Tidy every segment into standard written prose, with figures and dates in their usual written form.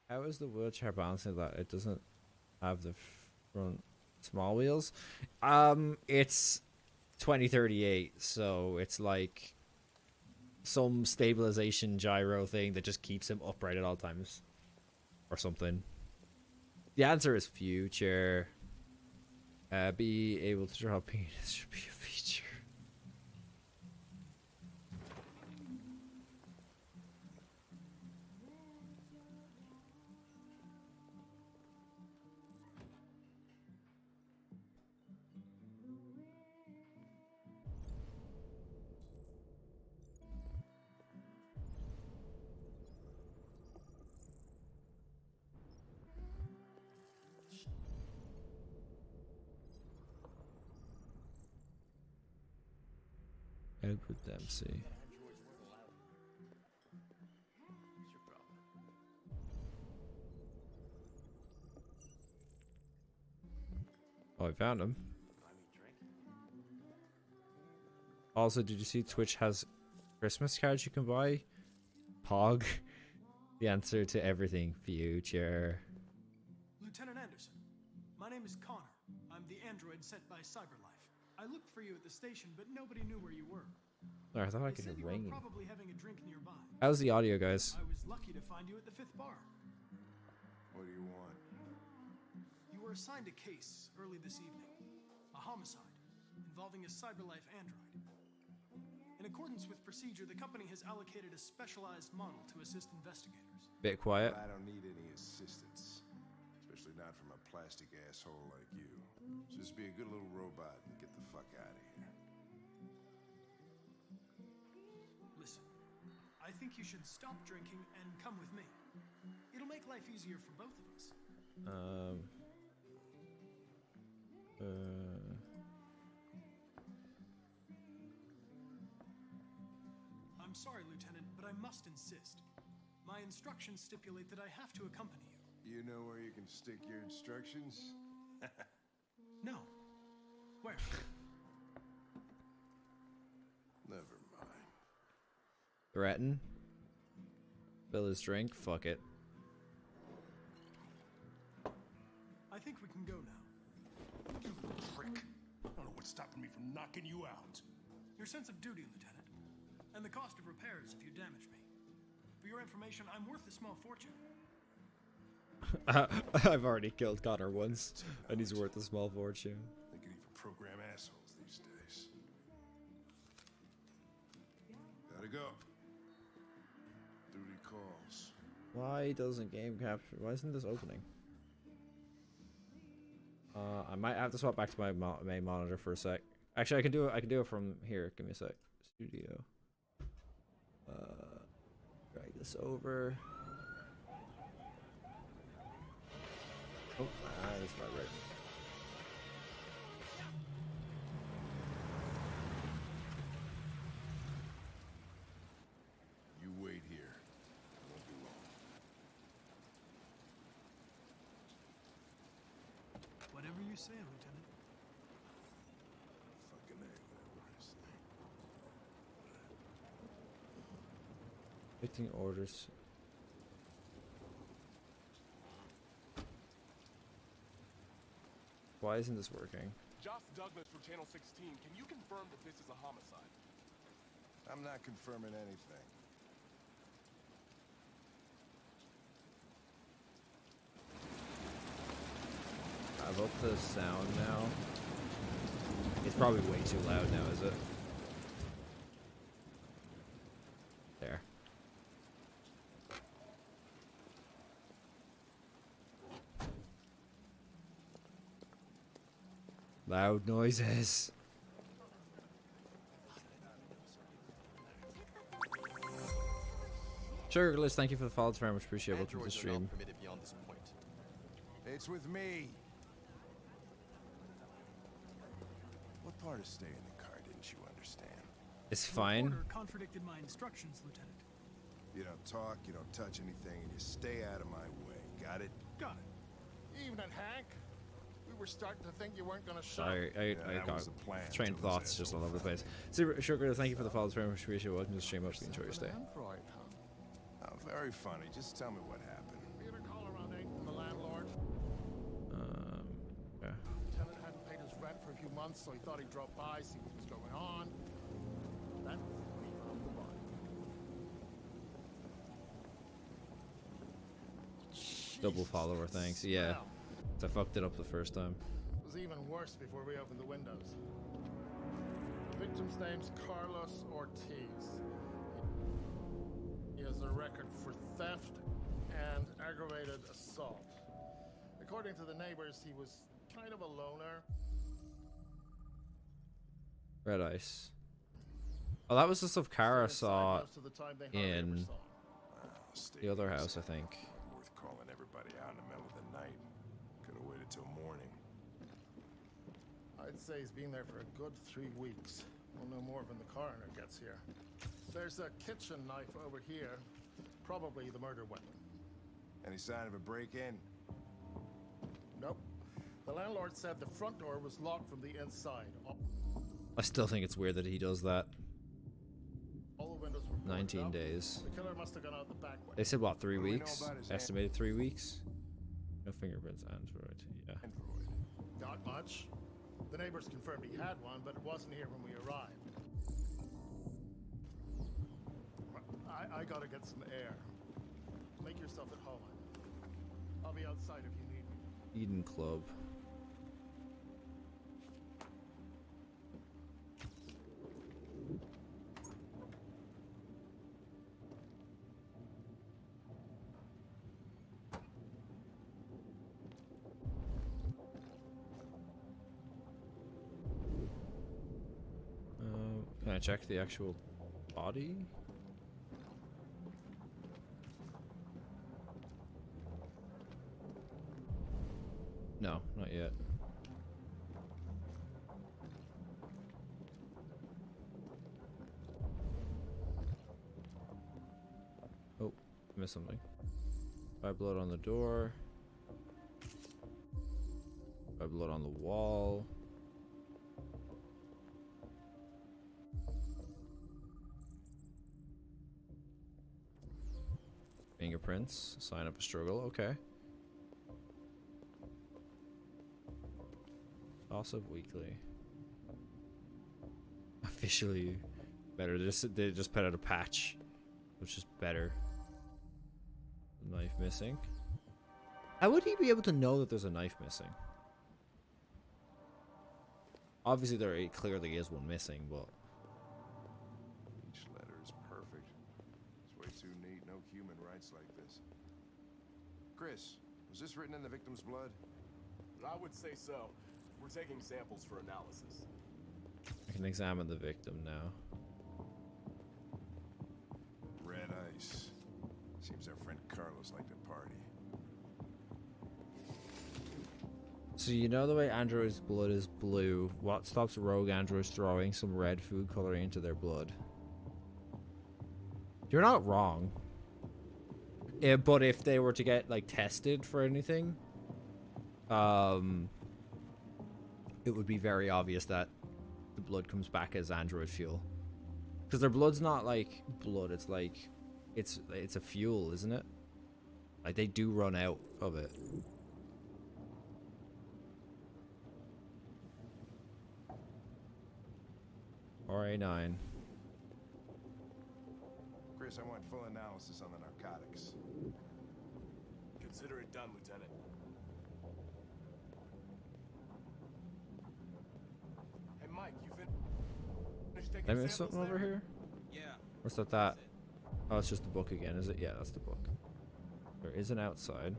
How is the wheelchair balancing that it doesn't have the front small wheels? It's 2038, so it's like some stabilization gyro thing that just keeps him upright at all times, or something. The answer is future. Be able to draw penis should be a feature. Edward Dempsey. Oh, I found him. Also, did you see Twitch has Christmas cards you can buy? Pog. The answer to everything. Future. Lieutenant Anderson, my name is Connor. I'm the android sent by CyberLife. I looked for you at the station, but nobody knew where you were. Oh, I thought I They could said hear you were ringing. probably having a drink nearby. How's the audio, guys? I was lucky to find you at the 5th bar. What do you want? You were assigned a case early this evening. A homicide involving a CyberLife android. In accordance with procedure, the company has allocated a specialized model to assist investigators. Bit quiet. I don't need any assistance. Especially not from a plastic asshole like you. Just be a good little robot and get the fuck out of here. Listen, I think you should stop drinking and come with me. It'll make life easier for both of us. I'm sorry, Lieutenant, but I must insist. My instructions stipulate that I have to accompany you. You know where you can stick your instructions? No. Where? Never mind. Threaten. Fill his drink. Fuck it. I think we can go now. You prick. I don't know what's stopping me from knocking you out. Your sense of duty, Lieutenant. And the cost of repairs if you damage me. For your information, I'm worth a small fortune. I've already killed Connor once, and he's worth a small fortune. They can even program assholes these days. Gotta go. Duty calls. Why doesn't game capture? Why isn't this opening? I might have to swap back to my main monitor for a sec. Actually, I can do it. I can do it from here. Give me a sec. Studio. Drag this over. Oh, that's not right. You wait here. It won't be long. Whatever you say, Lieutenant. Fucking A, whatever I say. Fitting orders. Why isn't this working? Josh Douglas from Channel 16, can you confirm that this is a homicide? I'm not confirming anything. I've upped the sound now. It's probably way too loud now, is it? There. Loud noises. Sugarless, thank you for the follow. It's very much appreciated. Welcome to the stream. Beyond this point. It's with me. What part of staying in the car didn't you understand? It's Your fine. order contradicted my instructions, Lieutenant. You don't talk, you don't touch anything, and you stay out of my way. Got it? Got it. Evening, Hank. We were starting to think you weren't going to show. Sorry, I that got was the plan train till of this thoughts just all asshole over the place. found Sugar, thank you for the follow. It's very much appreciated. Welcome to the stream. Hope you enjoy your stay. Android, huh? Oh, very funny. Just tell me what happened. Better call landlord. Yeah. Tenant hadn't paid his rent for a few months, so he thought he'd drop by, see what was going on. That's when he found the body. Double Jesus, follower, that thanks. Yeah. smell. I fucked it up the first time. It was even worse before we opened the windows. The victim's name's Carlos Ortiz. He has a record for theft and aggravated assault. According to the neighbors, he was kind of a loner. Red ice. Oh, that was the stuff Kara saw Most of the time, they hardly ever in saw him. the other house, I think. Worth calling everybody out in the middle of the night. Could have waited till morning. I'd say he's been there for a good 3 weeks. We'll know more when the coroner gets here. There's a kitchen knife over here. Probably the murder weapon. Any sign of a break-in? Nope. The landlord said the front door was locked from the inside. I still think it's weird that he does that. All the windows were boarded 19 up. days. The killer must have gone out the back way. They said, what, 3 What do we know weeks? about his Estimated 3 weeks? No fingerprints, Android. Yeah. Android. Not much. The neighbors confirmed he had one, but it wasn't here when we arrived. I gotta get some air. Make yourself at home. I'll be outside if you need me. Eden Club. Can I check the actual body? No, not yet. Oh, missed something. Five blood on the door. Five blood on the wall. Fingerprints. Sign up a struggle. Okay. Gossip Weekly. Officially better. They just put out a patch, which is better. Knife missing. How would he be able to know that there's a knife missing? Obviously, there clearly is one missing, but Each letter is perfect. It's way too neat. No human writes like this. Chris, was this written in the victim's blood? I would say so. We're taking samples for analysis. I can examine the victim now. Red ice. Seems our friend Carlos liked to party. So you know the way androids' blood is blue. What stops rogue androids throwing some red food coloring into their blood? You're not wrong. But if they were to get like tested for anything, it would be very obvious that the blood comes back as android fuel. Because their blood's not like blood, it's like it's a fuel, isn't it? Like they do run out of it. RA9. Chris, I want full analysis on the narcotics. Consider it done, Lieutenant. Hey, Mike, you finished taking Did I miss samples something over there? here? Yeah. What's that? Oh, it's just the book again, is it? Yeah, that's the book. There is an outside.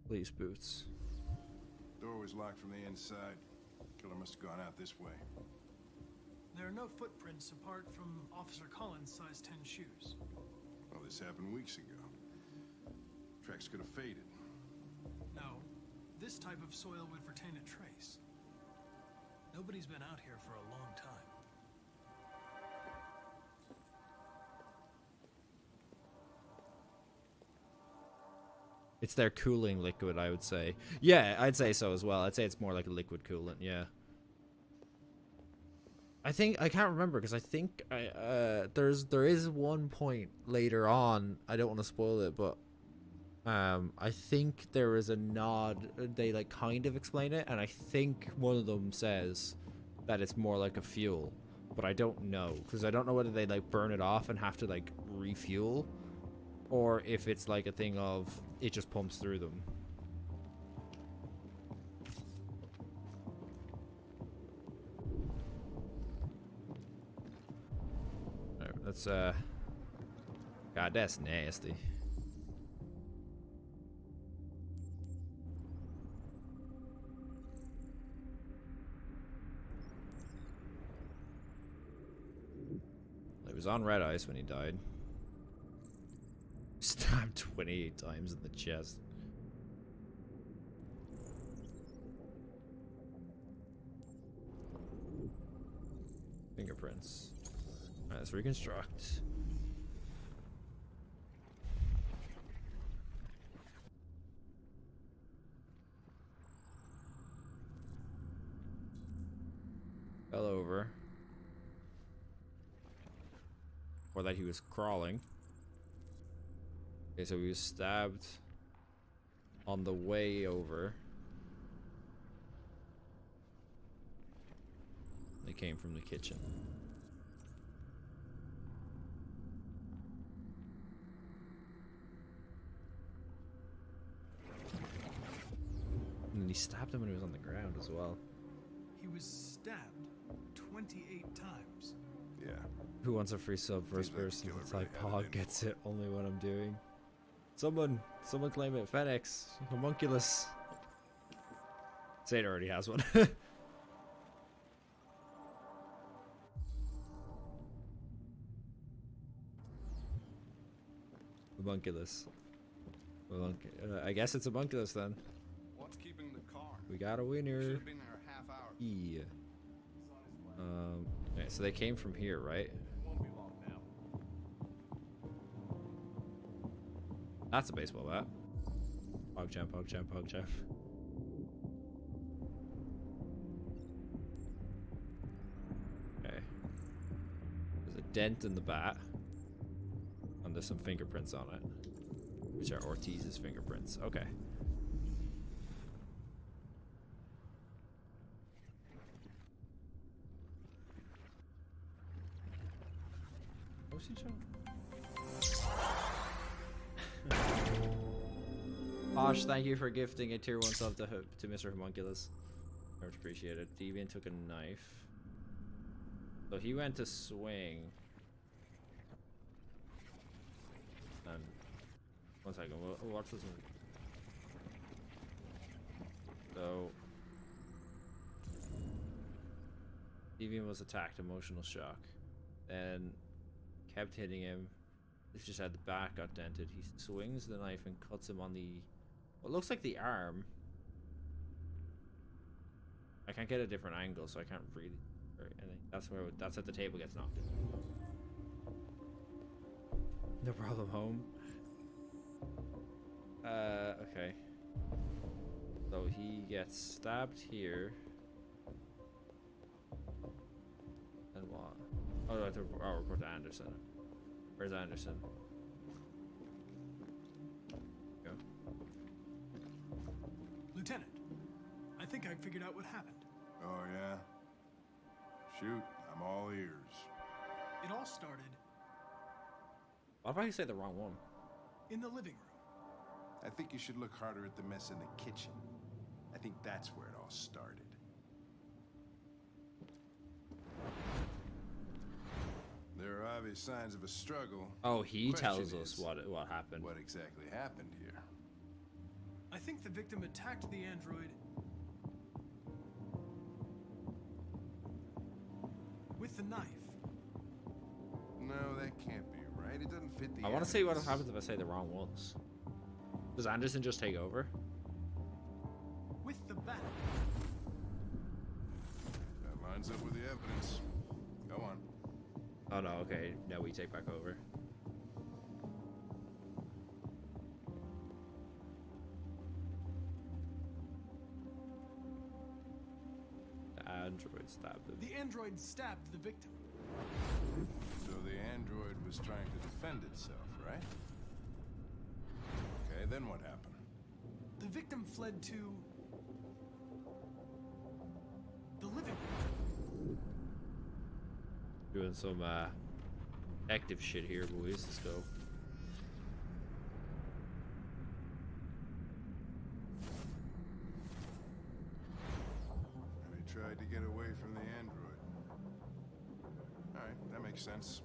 Police boots. Door was locked from the inside. Killer must have gone out this way. There are no footprints apart from Officer Collins' size 10 shoes. Well, this happened weeks ago. Tracks could have faded. No, this type of soil would retain a trace. Nobody's been out here for a long time. It's their cooling liquid, I would say. Yeah, I'd say so as well. I'd say it's more like a liquid coolant, yeah. I can't remember because I think there is one point later on, I don't want to spoil it, but I think there is a nod, they like kind of explain it, and I think one of them says that it's more like a fuel, but I don't know because I don't know whether they like burn it off and have to like refuel, or if it's like a thing of it just pumps through them. Alright, let's God, that's nasty. He was on red ice when he died. Stabbed 28 times in the chest. Fingerprints. Alright, let's reconstruct. Fell over. Or that he was crawling. Okay, so he was stabbed on the way over. They came from the kitchen. And then he stabbed him when he was on the ground as well. He was stabbed 28 times. Yeah. Who wants a free sub? First Seems like person Killer to really type had it Pog in gets for it only when I'm doing. Someone claim it. Fenix. Homunculus. Zeta already has one. Homunculus. I guess it's Homunculus then. What's keeping the car? We got a winner. Should have been there a half hour. Yeah. Okay, so they came from here, right? Won't be long now. That's a baseball bat. Pog champ, pog champ, pog champ. Okay. There's a dent in the bat. And there's some fingerprints on it. Which are Ortiz's fingerprints. Okay. What's he showing? Posh, thank you for gifting a tier 1 sub to Mr. Homunculus. Much appreciated. Deviant took a knife. So he went to swing. And 1 second, we'll watch this one. So Deviant was attacked, emotional shock. Then kept hitting him. It's just had the back got dented. He swings the knife and cuts him on the what looks like the arm. I can't get a different angle, so I can't really. I think that's at the table gets knocked in. No problem, home. Okay. So he gets stabbed here. And what? Oh, I have to report to Anderson. Where's Anderson? Go. Lieutenant, I think I figured out what happened. Oh, yeah? Shoot, I'm all ears. It all started What if I say the wrong one? in the living room. I think you should look harder at the mess in the kitchen. I think that's where it all started. There are obvious signs of a struggle. Oh, he Question tells us is, what happened. What exactly happened here? I think the victim attacked the android with the knife. No, that can't be right. It doesn't fit the I want to see what evidence. happens if I say the wrong ones. Does Anderson just take over? With the bat. That lines up with the evidence. Go on. Oh no, okay. No, we take back over. android stabbed him. The android stabbed the victim. So the android was trying to defend itself, right? Okay, then what happened? The victim fled to the living room. Doing some active shit here, boys. Let's go. And he tried to get away from the android. Alright, that makes sense.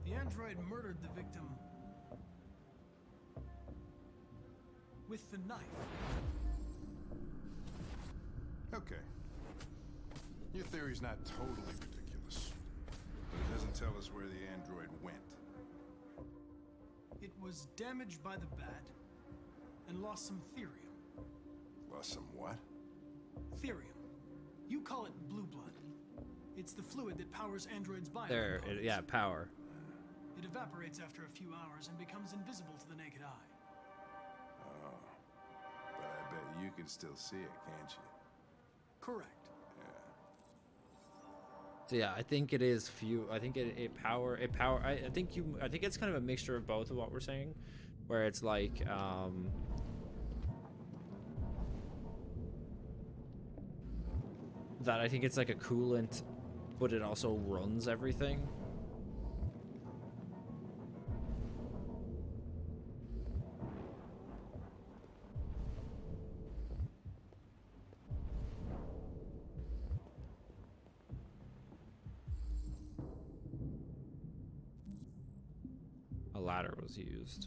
The android murdered the victim with the knife. Okay. Your theory's not totally ridiculous, but it doesn't tell us where the android went. It was damaged by the bat and lost some therium. Lost some what? Therium. You call it blue blood. It's the fluid that powers androids' bio. There, yeah, power. It evaporates after a few hours and becomes invisible to the naked eye. Oh. But I bet you can still see it, can't you? Correct. So yeah, I think it is few. I think it power. I think it's kind of a mixture of both of what we're saying, where it's like that I think it's like a coolant, but it also runs everything. A ladder was used.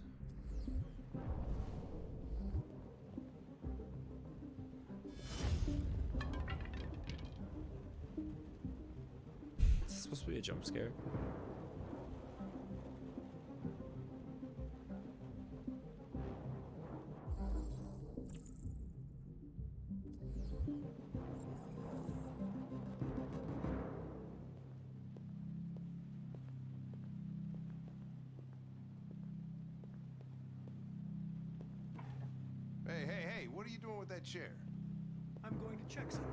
Is this supposed to be a jump scare? Hey, what are you doing with that chair? I'm going to check something.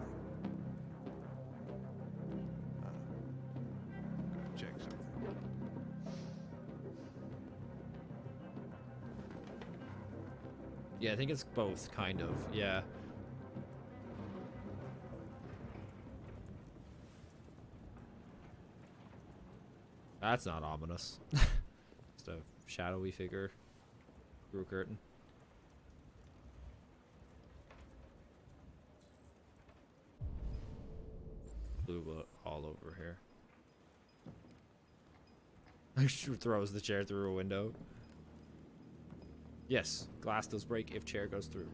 Check something. Yeah, I think it's both, kind of. Yeah. That's not ominous. Just a shadowy figure through a curtain. Blue all over here. Throws the chair through a window. Yes, glass does break if chair goes through.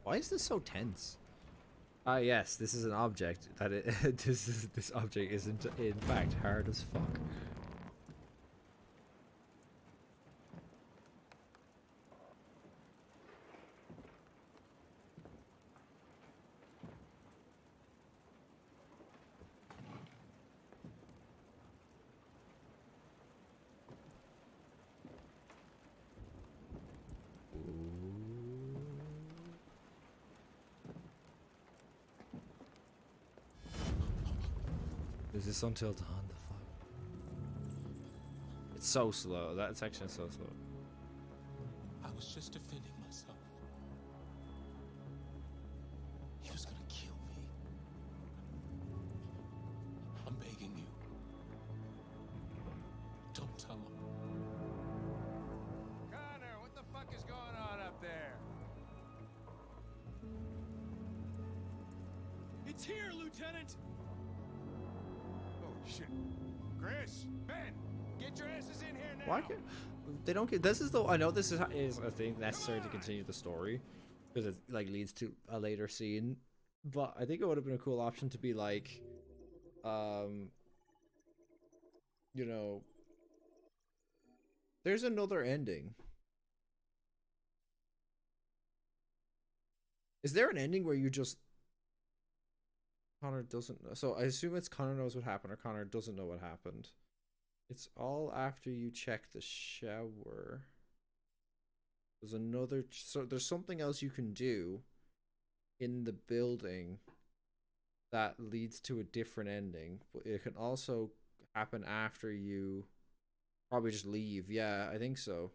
Why is this so tense? Ah, yes, this is an object that this object isn't in fact hard as fuck. Is this until dawn? The fuck? It's so slow. That section is so slow. I was just defending myself. He was gonna kill me. I'm begging you. Don't tell him. Connor, what the fuck is going on up there? It's here, Lieutenant! Oh shit. Chris, Ben, get your asses in here now. Why can't they don't get this? Is the I know this is a thing necessary to continue the story because it like leads to a later scene, but I think it would have been a cool option to be like, you know, there's another ending. Is there an ending where you just Connor doesn't know. So I assume it's Connor knows what happened or Connor doesn't know what happened. It's all after you check the shower. There's another. So there's something else you can do in the building that leads to a different ending. But it can also happen after you probably just leave. Yeah, I think so.